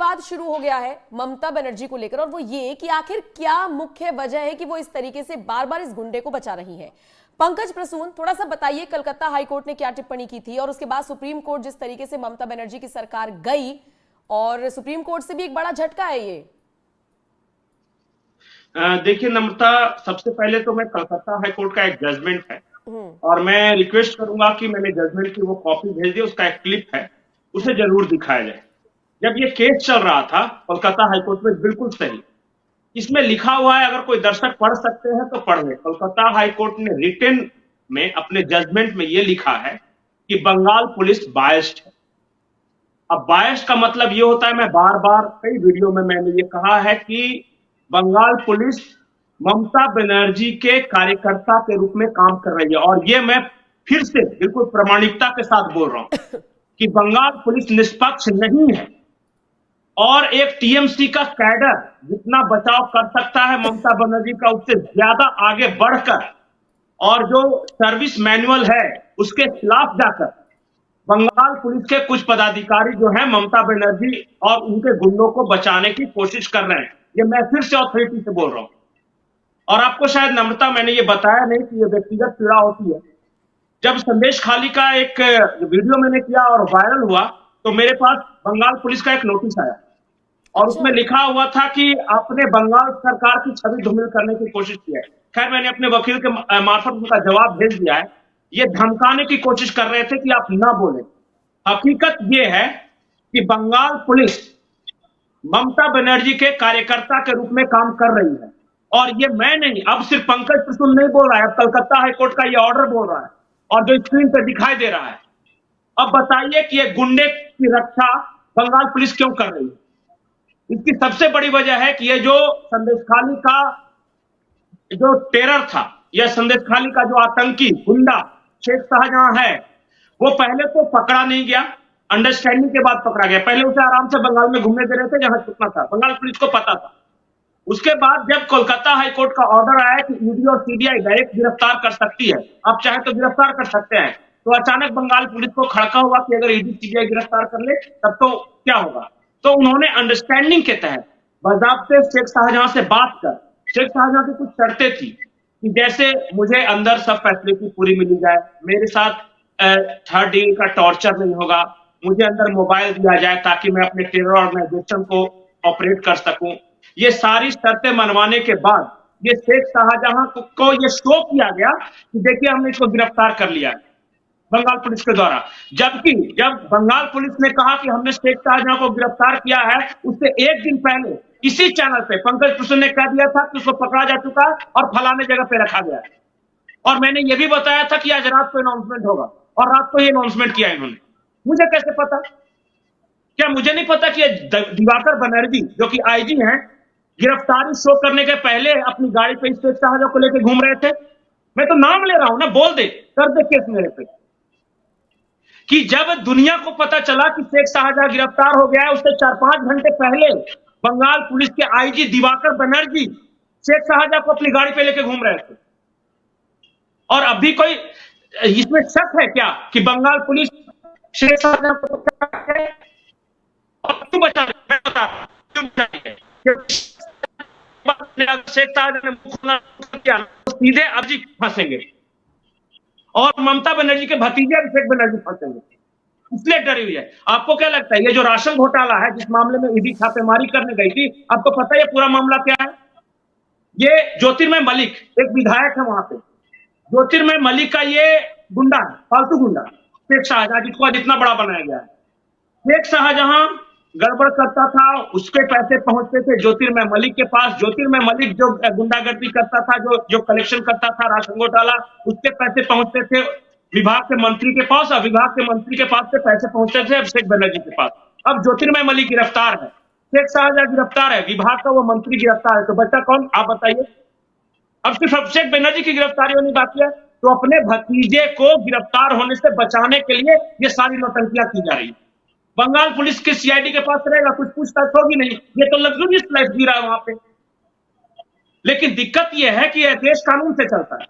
विवाद शुरू हो गया है ममता बनर्जी को लेकर, और वो ये कि आखिर क्या मुख्य वजह है कि वो इस तरीके से बार बार इस गुंडे को बचा रही है। पंकज प्रसून, थोड़ा सा बताइए कलकत्ता हाईकोर्ट ने क्या टिप्पणी की थी और उसके बाद सुप्रीम कोर्ट जिस तरीके से ममता बनर्जी की सरकार गई, और सुप्रीम कोर्ट से भी एक बड़ा झटका है ये। देखिए नम्रता, सबसे पहले तो मैं कलकत्ता हाईकोर्ट का एक जजमेंट है और मैं रिक्वेस्ट करूंगा कि मैंने जजमेंट की वो कॉपी भेज दी, उसका एक क्लिप है, उसे जरूर दिखाया जाए। जब ये केस चल रहा था कोलकाता हाईकोर्ट में, बिल्कुल सही इसमें लिखा हुआ है, अगर कोई दर्शक पढ़ सकते हैं तो पढ़ ले। कोलकाता हाईकोर्ट ने रिटन में अपने जजमेंट में ये लिखा है कि बंगाल पुलिस बायस्ड है। अब बायस्ड का मतलब ये होता है, मैं बार बार कई वीडियो में मैंने ये कहा है कि बंगाल पुलिस ममता बनर्जी के कार्यकर्ता के रूप में काम कर रही है। और ये मैं फिर से बिल्कुल प्रामाणिकता के साथ बोल रहा हूं कि बंगाल पुलिस निष्पक्ष नहीं है और एक टीएमसी का कैडर जितना बचाव कर सकता है ममता बनर्जी का, उससे ज्यादा आगे बढ़कर और जो सर्विस मैनुअल है उसके खिलाफ जाकर बंगाल पुलिस के कुछ पदाधिकारी जो हैं ममता बनर्जी और उनके गुंडों को बचाने की कोशिश कर रहे हैं। ये मैं फिर से अथॉरिटी से बोल रहा हूं। और आपको शायद नम्रता मैंने ये बताया नहीं कि ये व्यक्तिगत पीड़ा होती है। जब संदेश खाली का एक वीडियो मैंने किया और वायरल हुआ तो मेरे पास बंगाल पुलिस का एक नोटिस आया और उसमें लिखा हुआ था कि आपने बंगाल सरकार की छवि धूमिल करने की कोशिश की है। खैर मैंने अपने वकील के मार्फत उनका जवाब भेज दिया है। ये धमकाने की कोशिश कर रहे थे कि आप ना बोले। हकीकत ये है कि बंगाल पुलिस ममता बनर्जी के कार्यकर्ता के रूप में काम कर रही है और ये मैं नहीं, अब सिर्फ पंकज प्रसून नहीं बोल रहा है, अब कलकत्ता हाईकोर्ट का ये ऑर्डर बोल रहा है और जो स्क्रीन पे दिखाई दे रहा है। अब बताइए कि ये गुंडे की रक्षा बंगाल पुलिस क्यों कर रही है? इसकी सबसे बड़ी वजह है कि ये जो संदेशखाली का जो टेरर था या संदेशखाली का जो आतंकी गुंडा शेख शाहजहां है, वो पहले तो पकड़ा नहीं गया, अंडरस्टैंडिंग के बाद पकड़ा गया। पहले उसे आराम से बंगाल में घूमने दे रहे थे जहां छुपना था, बंगाल पुलिस को पता था। उसके बाद जब कोलकाता हाईकोर्ट का ऑर्डर आया कि ईडी और सीबीआई डायरेक्ट गिरफ्तार कर सकती है, आप चाहे तो गिरफ्तार कर सकते हैं, तो अचानक बंगाल पुलिस को खड़का हुआ कि अगर ईडी सीबीआई गिरफ्तार कर ले तब तो क्या होगा। तो उन्होंने अंडरस्टैंडिंग के तहत बाज़ाब्ते शेख शाहजहां से बात कर, शेख शाहजहां की कुछ शर्तें थी कि जैसे मुझे अंदर सब फैसिलिटी पूरी मिली जाए, मेरे साथ थर्ड डिग्री का टॉर्चर नहीं होगा, मुझे अंदर मोबाइल दिया जाए ताकि मैं अपने टेरर ऑर्गेनाइजेशन को ऑपरेट कर सकूं। ये सारी शर्तें मनवाने के बाद ये शेख शाहजहां को ये शो किया गया कि देखिए हमने इसको गिरफ्तार कर लिया है बंगाल पुलिस के द्वारा। जबकि जब बंगाल पुलिस ने कहा कि हमने शेख शाहजहां को गिरफ्तार किया है, उससे एक दिन पहले इसी चैनल पे पंकज प्रसून ने कह दिया था कि उसको पकड़ा जा चुका है और फलाने जगह पे रखा गया है। और मैंने ये भी बताया था कि आज रात को अनाउंसमेंट होगा और रात को ये अनाउंसमेंट किया इन्होंने। मुझे कैसे पता? क्या मुझे नहीं पता कि दिवाकर बनर्जी जो कि आईजी हैं, गिरफ्तारी शो करने के पहले अपनी गाड़ी पे शेख शाहजहां को लेकर घूम रहे थे? मैं तो नाम ले रहा हूं ना, बोल दे, कर दे केस मेरे पे। कि जब दुनिया को पता चला कि शेख शाहजहां गिरफ्तार हो गया है, उससे 4-5 घंटे पहले बंगाल पुलिस के आईजी दिवाकर बनर्जी शेख शाहजहां को अपनी गाड़ी पे लेके घूम रहे थे। और अभी कोई इसमें शक है क्या कि बंगाल पुलिस शेख शाहजहां को क्यों बचा रही है? मैं बता रहा हूं क्यों बचा रही है। शेख शाहजहां ने मुंह खुला किया, सीधे अभी फंसेंगे और ममता बनर्जी के भतीजे अभिषेक बनर्जी फंसेंगे, इसलिए डरी हुई है। आपको क्या लगता है ये जो राशन घोटाला है जिस मामले में ईडी छापेमारी करने गई थी, आपको पता है ये पूरा मामला क्या है? ये ज्योतिर्मय मलिक एक विधायक है वहां पे, ज्योतिर्मय मलिक का ये गुंडा है, फालतू गुंडा शेख शाहजहां, जिसको आज इतना बड़ा बनाया गया है। शेख शाहजहां गड़बड़ करता था, उसके पैसे पहुंचते थे ज्योतिर्मय मलिक के पास। ज्योतिर्मय मलिक जो गुंडागर्दी करता था, जो कलेक्शन करता था राशन घोटाला, उसके पैसे पहुंचते थे विभाग के मंत्री के पास और विभाग के मंत्री के पास से पैसे पहुंचते थे अभिषेक बनर्जी के पास। अब ज्योतिर्मय मलिक गिरफ्तार है, शेख शाहजहां गिरफ्तार है, विभाग का वो मंत्री गिरफ्तार है, तो बच्चा कौन? आप बताइए। अब सिर्फ अभिषेक बनर्जी की गिरफ्तारी होनी बाकी है, तो अपने भतीजे को गिरफ्तार होने से बचाने के लिए ये सारी नौटंकियां की जा रही है। बंगाल पुलिस के सीआईडी के पास रहेगा, कुछ पूछताछ होगी नहीं, ये तो लग्जरियस लाइफ जी रहा है वहां पे। लेकिन दिक्कत यह है कि यह देश कानून से चलता है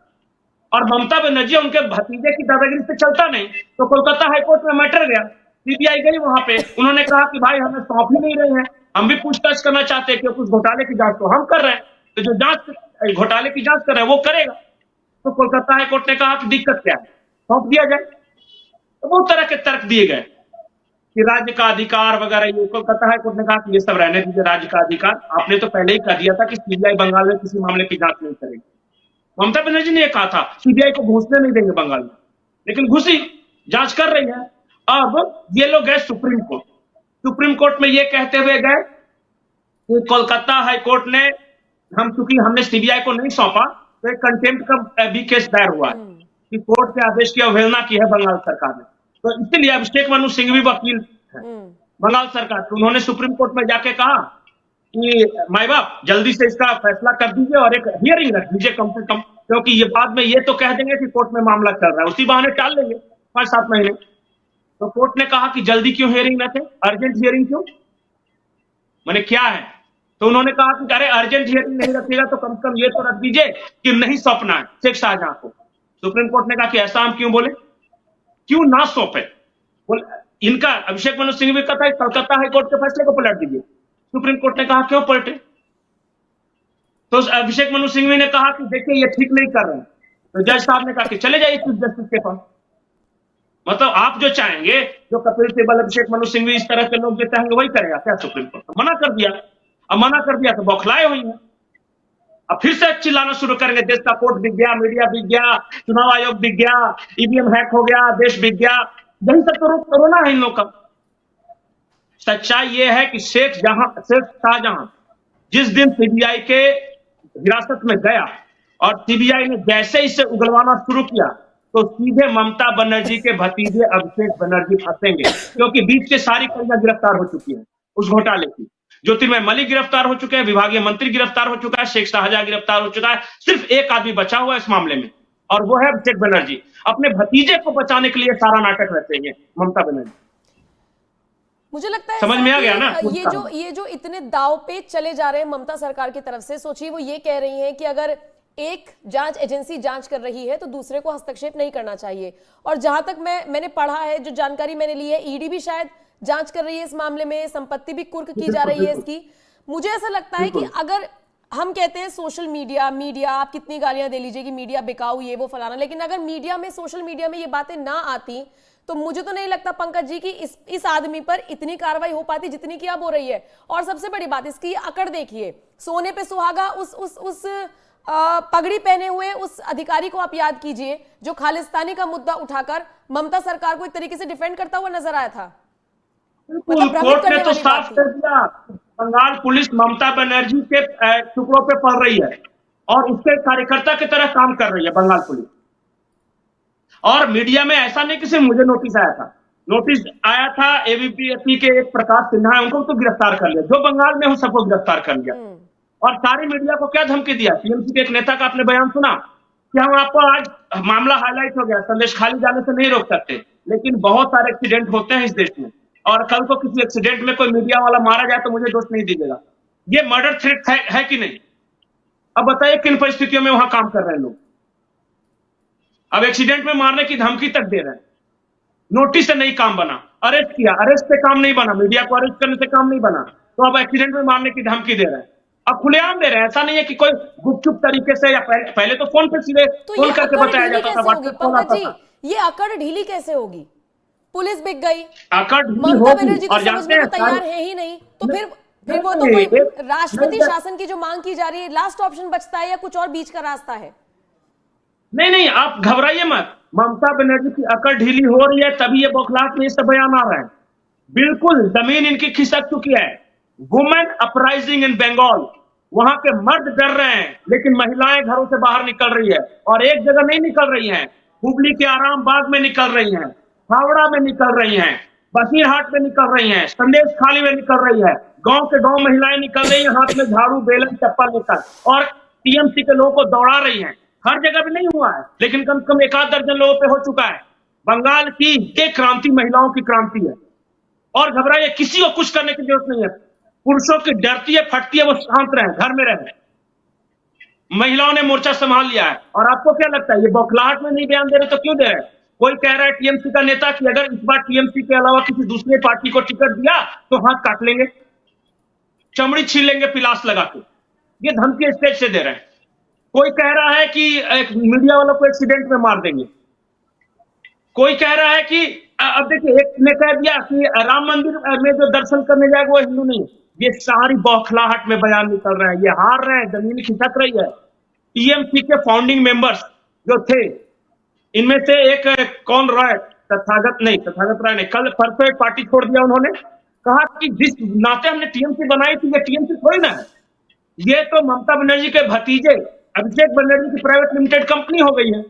और ममता बनर्जी उनके भतीजे की दादागिरी से चलता नहीं। तो कोलकाता हाईकोर्ट में मैटर गया, सीबीआई गई वहां पे, उन्होंने कहा कि भाई हमें सौंप ही नहीं रहे हैं, हम भी पूछताछ करना चाहते हैं कि कुछ घोटाले की जांच तो हम कर रहे हैं, तो जो जांच घोटाले की जांच कर रहे हैं वो करेगा। तो कोलकाता हाईकोर्ट ने कहा कि दिक्कत क्या है, सौंप दिया जाए। तो बहुत तरह के तर्क दिए गए कि राज्य का अधिकार वगैरह, ये कोलकाता हाईकोर्ट ने कहा कि ये सब रहने दीजिए, राज्य का अधिकार आपने तो पहले ही कह दिया था कि सीबीआई बंगाल में किसी मामले की जांच नहीं करेगी। ममता बनर्जी ने यह कहा था सीबीआई को घुसने नहीं देंगे बंगाल में, लेकिन घुसी, जांच कर रही है। अब ये लोग गए सुप्रीम कोर्ट, सुप्रीम कोर्ट में ये कहते हुए गए कि कोलकाता हाईकोर्ट ने, हम चूंकि हमने सीबीआई को नहीं सौंपा तो एक कंटेम्प्ट का भी केस दायर हुआ है कि कोर्ट के आदेश की अवहेलना की है बंगाल सरकार ने। तो इसलिए अभिषेक मनु सिंह भी वकील है बंगाल सरकार, तो उन्होंने सुप्रीम कोर्ट में जाके कहा कि माई बाप जल्दी से इसका फैसला कर दीजिए और एक हियरिंग रख दीजिए कम से कम, क्योंकि ये बाद में ये तो कह देंगे कि कोर्ट में मामला चल रहा है, उसी बहाने टाल लेंगे 5-7 महीने। तो कोर्ट ने कहा कि जल्दी क्यों हियरिंग रखें, अर्जेंट हियरिंग क्यों, माने क्या है। तो उन्होंने कहा कि अरे अर्जेंट हियरिंग नहीं रखिएगा तो कम से कम ये तो रख दीजिए कि नहीं सौंपना है शेख शाहजहां को। सुप्रीम कोर्ट ने कहा कि ऐसा हम क्यों बोले, क्यों ना सौंपे। इनका अभिषेक मनु सिंह भी कहता है कलकत्ता हाईकोर्ट के फैसले को पलट दीजिए। सुप्रीम कोर्ट ने कहा क्यों पलटे, तो अभिषेक मनु सिंघवी ने कहा कि देखिए ये ठीक नहीं कर रहे हैं। तो जज साहब ने कहा कि चले जाइए चीफ जस्टिस के पास, मतलब आप जो चाहेंगे, जो कपिल सिब्बल, अभिषेक मनु सिंघवी, इस तरह के लोग जो चाहेंगे वही करेगा क्या सुप्रीम कोर्ट। तो मना कर दिया, अब मना कर दिया तो बौखलाए हुई है, अब फिर से चिल्लाना शुरू करेंगे देश का कोर्ट बिक गया, मीडिया बिक गया, चुनाव आयोग बिक गया, ईवीएम हैक हो गया, देश बिक गया। यही सब तो कोरोना है इन लोग का। सच्चाई यह है कि शेख शाहजहां जिस दिन सीबीआई के हिरासत में गया और सीबीआई ने जैसे इसे उगलवाना शुरू किया तो सीधे ममता बनर्जी के भतीजे अभिषेक बनर्जी फंसेंगे, क्योंकि बीच के सारी कड़ियां गिरफ्तार हो चुकी हैं उस घोटाले की। ज्योतिर्मय मलिक गिरफ्तार हो चुके हैं, विभागीय मंत्री गिरफ्तार हो चुका है, शेख शाहजहां गिरफ्तार हो चुका है, सिर्फ एक आदमी बचा हुआ है इस मामले में और वो है अभिषेक बनर्जी। अपने भतीजे को बचाने के लिए सारा नाटक रचेंगे ममता बनर्जी। मुझे लगता है समझ में आ गया ना। ये जो इतने दाव पे चले जा रहे हैं ममता सरकार की तरफ से, सोचिए वो ये कह रही हैं कि अगर एक जांच एजेंसी जांच कर रही है तो दूसरे को हस्तक्षेप नहीं करना चाहिए। और जहां तक मैंने पढ़ा है, जो जानकारी मैंने ली है, ईडी भी शायद जांच कर रही है इस मामले में, संपत्ति भी कुर्क की जा रही है इसकी। मुझे ऐसा लगता है कि अगर हम कहते हैं सोशल मीडिया आप कितनी गालियां दे लीजिए कि मीडिया बिकाऊ ये वो फलाना, लेकिन अगर मीडिया में, सोशल मीडिया में ये बातें ना आती तो मुझे तो नहीं लगता पंकज जी की इस आदमी पर इतनी कार्रवाई हो पाती जितनी की अब हो रही है। और सबसे बड़ी बात इसकी अकड़ देखिए, सोने पे सुहागा उस पगड़ी पहने हुए उस अधिकारी को आप याद कीजिए जो खालिस्तानी का मुद्दा उठाकर ममता सरकार को एक तरीके से डिफेंड करता हुआ नजर आया था। कोर्ट ने तो साफ कर दिया, बंगाल पुलिस ममता बनर्जी के टुकड़ों पे पड़ रही है और उसके कार्यकर्ता की तरह काम कर रही है बंगाल पुलिस। और मीडिया में ऐसा नहीं कि सिर्फ मुझे नोटिस आया था एबीपी के एक प्रकाश सिन्हा है, उनको तो गिरफ्तार कर लिया, जो बंगाल में हूं सबको गिरफ्तार कर लिया। और सारी मीडिया को क्या धमकी दिया, टीएमसी के एक नेता का आपने बयान सुना कि हम आपको आज मामला हाईलाइट हो गया, संदेश खाली जाने से नहीं रोक सकते, लेकिन बहुत सारे एक्सीडेंट होते हैं इस देश में और कल को किसी एक्सीडेंट में कोई मीडिया वाला मारा जाए तो मुझे दोष नहीं दीजिएगा। ये मर्डर थ्रेट है कि नहीं? अब बताइए किन परिस्थितियों में वहां काम कर रहे हैं लोग। अब एक्सीडेंट में मारने की धमकी तक दे रहे हैं, नोटिस से नहीं काम बना, अरेस्ट किया, अरेस्ट से काम नहीं बना, मीडिया को अरेस्ट करने से काम नहीं बना, तो अब एक्सीडेंट में मारने की धमकी दे रहे हैं। अब खुलेआम दे रहे हैं, ऐसा नहीं है कि कोई गुपचुप तरीके से, या पहले तो फोन पे सीधे फोन करके बताया जाता था, व्हाट्सएप कॉल आता था। ये अकड़ ढीली कैसे होगी? पुलिस बिक गई, अकड़ ढीली ममता बनर्जी होगी, तो समझने को तैयार है ही नहीं, तो फिर वो तो कोई राष्ट्रपति शासन की जो मांग की जा रही है, लास्ट ऑप्शन बचता है या कुछ और बीच का रास्ता है? नहीं, आप घबराइए मत, ममता बनर्जी की अकड़ ढीली हो रही है तभी ये बौखलाहट में इससे बयान आ रहा है। बिल्कुल जमीन इनकी खिसक चुकी है। वुमेन अपराइजिंग इन बंगाल, वहां के मर्द डर रहे हैं लेकिन महिलाएं घरों से बाहर निकल रही है, और एक जगह नहीं निकल रही हैं, हुबली के आराम बाग में निकल रही हैं, हावड़ा में निकल रही हैं, बसीरहाट में निकल रही हैं, संदेश खाली में निकल रही है, गांव के गांव महिलाएं निकल रही हैं हाथ में झाड़ू बेलन चप्पल लेकर, और टीएमसी के लोगों को दौड़ा रही हैं। हर जगह भी नहीं हुआ है लेकिन कम से कम 1 आध दर्जन लोगों पे हो चुका है। बंगाल की ये क्रांति महिलाओं की क्रांति है, और घबराइए, किसी को कुछ करने की जरूरत नहीं है। पुरुषों की डरती है, फटती है, वो शांत रहे, घर में रहे। महिलाओं ने मोर्चा संभाल लिया है। और आपको क्या लगता है ये बौखलाहट में नहीं बयान दे रहे तो क्यों दे रहे? कोई कह रहा है टीएमसी का नेता कि अगर इस बार टीएमसी के अलावा किसी दूसरे पार्टी को टिकट दिया तो हाथ काट लेंगे। चमड़ी छीन लेंगे पिलास लगा के। ये धमकी स्टेज से दे रहे हैं। कोई कह रहा है कि एक मीडिया वालों को एक्सीडेंट में मार देंगे। कोई कह रहा है कि अब देखिए, एक ने कह दिया कि राम मंदिर में जो दर्शन करने जाएगा वो हिंदू नहीं है। ये सारी बौखलाहट में बयान निकल रहा है। ये हार रहे हैं, जमीन खिसक रही है। टीएमसी के फाउंडिंग मेंबर्स जो थे, इनमें से एक कौन राय, तथागत राय ने कल परसों एक पार्टी छोड़ दिया। उन्होंने कहा कि जिस नाते हमने टीएमसी बनाई थी, ये टीएमसी थोड़ी ना है, ये तो ममता बनर्जी के भतीजे अभिषेक बनर्जी की प्राइवेट लिमिटेड कंपनी हो गई है।